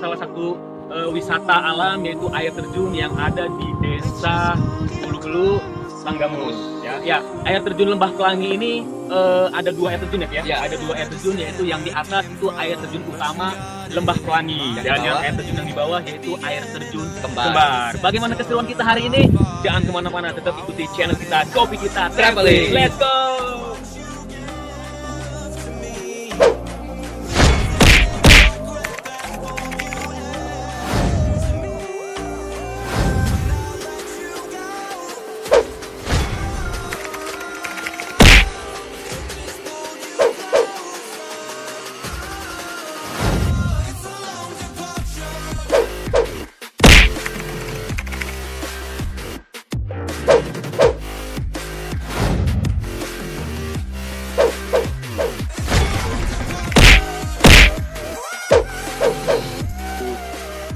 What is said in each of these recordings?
salah satu wisata alam, yaitu air terjun yang ada di Desa Bulu-Bulu, Langgamus. Ya, air terjun Lembah Pelangi ini ada dua air terjun ya. Ada dua air terjun, yaitu yang di atas itu air terjun utama Lembah Pelangi, dan yang air terjun yang di bawah yaitu air terjun Kembar. Bagaimana keseruan kita hari ini? Jangan kemana-mana, tetap ikuti channel kita, Kopi Kita Traveling. Let's go!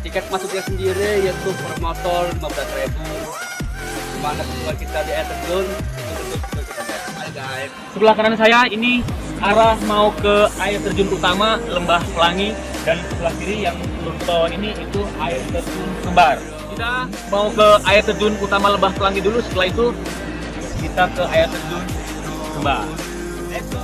Tiket masuknya sendiri yaitu per motor 15.000. Dimana keseruan kita di air terjun itu kita guys. Sebelah kanan saya ini arah mau ke air terjun utama Lembah Pelangi, dan sebelah kiri yang nonton ini itu air terjun Kembar. Kita mau ke air terjun utama Lembah Pelangi dulu, setelah itu kita ke air terjun Kembar. Let's go.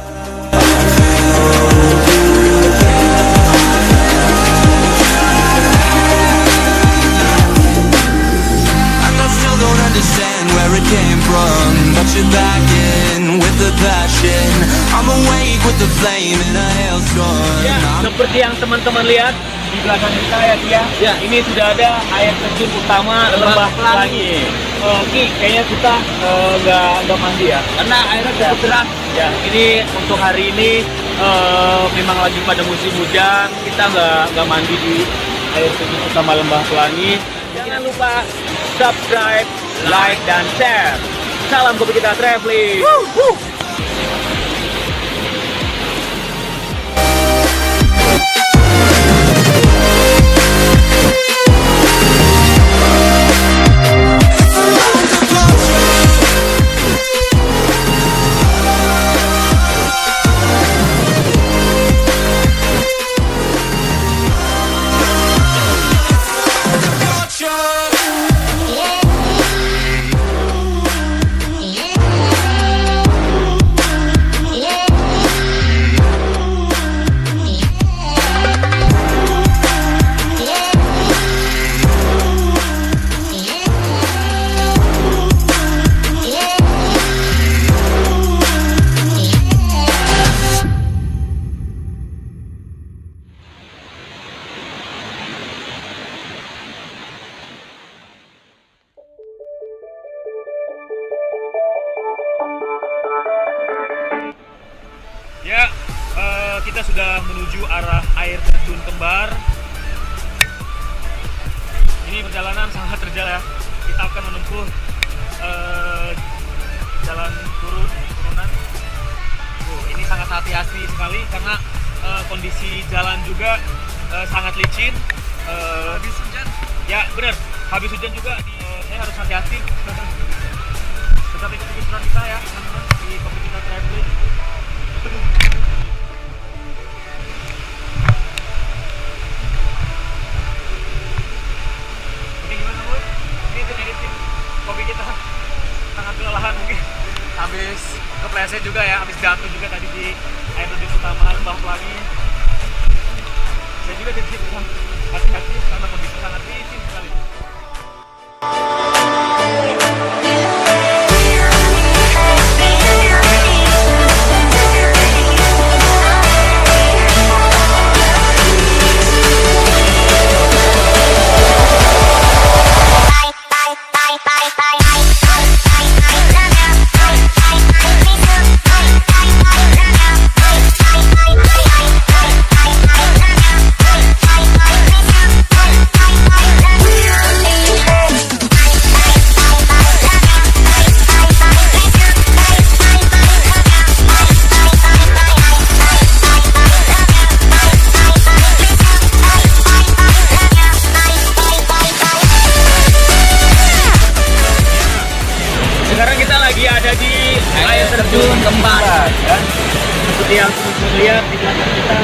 Where it came from, but you're back in with the passion. I'm awake with the flame in a hailstorm. Ya, seperti yang teman-teman lihat di belakang kita ya, ini sudah ada air terjun utama Lembah Pelangi. Oke, kayaknya kita nggak mandi ya, karena airnya cukup deras. Ya, ini untuk hari ini memang lagi pada musim hujan, kita nggak mandi di air terjun utama Lembah Pelangi. Jangan lupa subscribe, like, dan share. Salam Kopi Kita Traveling. sudah menuju arah air terjun Kembar. Ini perjalanan sangat terjal ya. Kita akan menempuh jalan turunan. Ini sangat hati-hati sekali karena kondisi jalan juga sangat licin. Habis hujan. Ya benar, habis hujan juga saya harus hati-hati. Tetap ikuti keseruan kita ya teman-teman di Kopi Kita Traveling. Ini gimana Bu? Ini editing kopi kita sangat kelelahan mungkin. Habis kepleset juga ya, habis jatuh juga tadi di air terjun utama Lembah Pelangi. Saya juga di sini hati-hati karena kondisi sangat licin sekali. Sekarang kita lagi ada di air terjun Kembar ya. Seperti yang teman-teman lihat di belakang kita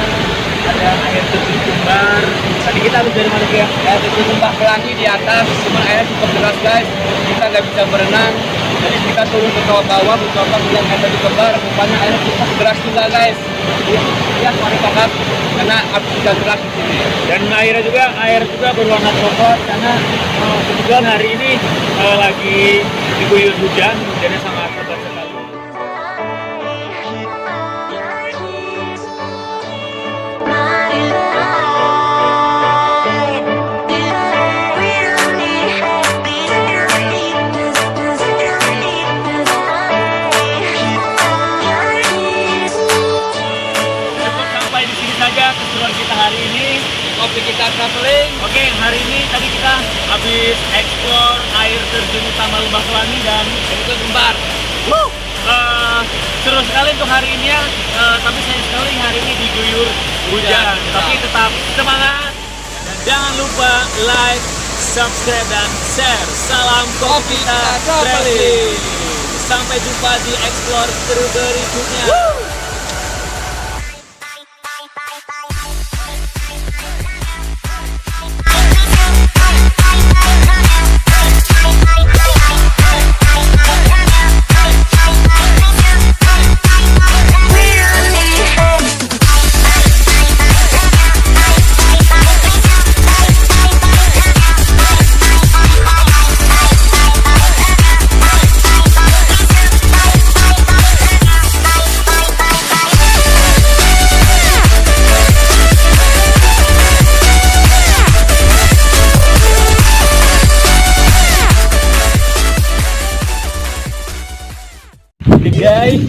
ada air terjun Kembar. Tadi kita habis dari mana ya? Air terjun Lembah Pelangi di atas, cuman airnya cukup deras guys. Kita nggak bisa berenang. Jadi kita turun ke bawah, mencoba melihat air terjun Kembar. Rupanya airnya cukup deras juga guys. Ya sorry banget karena api sudah deras di sini. Dan air juga berwarna coklat karena kebetulan hari ini lagi diguyur hujan, hujannya sangat lebat sekali. Sampai di sini saja keseruan kita hari ini. Kopi Kita Traveling. Oke, hari ini tadi kita habis eksplor air terjun utama Lembah Pelangi dan Itu Kembar. seru sekali untuk hari ini ya. Tapi sayang sekali hari ini diguyur hujan. Tapi tetap semangat dan jangan lupa like, subscribe dan share. Salam Kopi Kita Traveling. Sampai jumpa di explore seru berikutnya. Guys,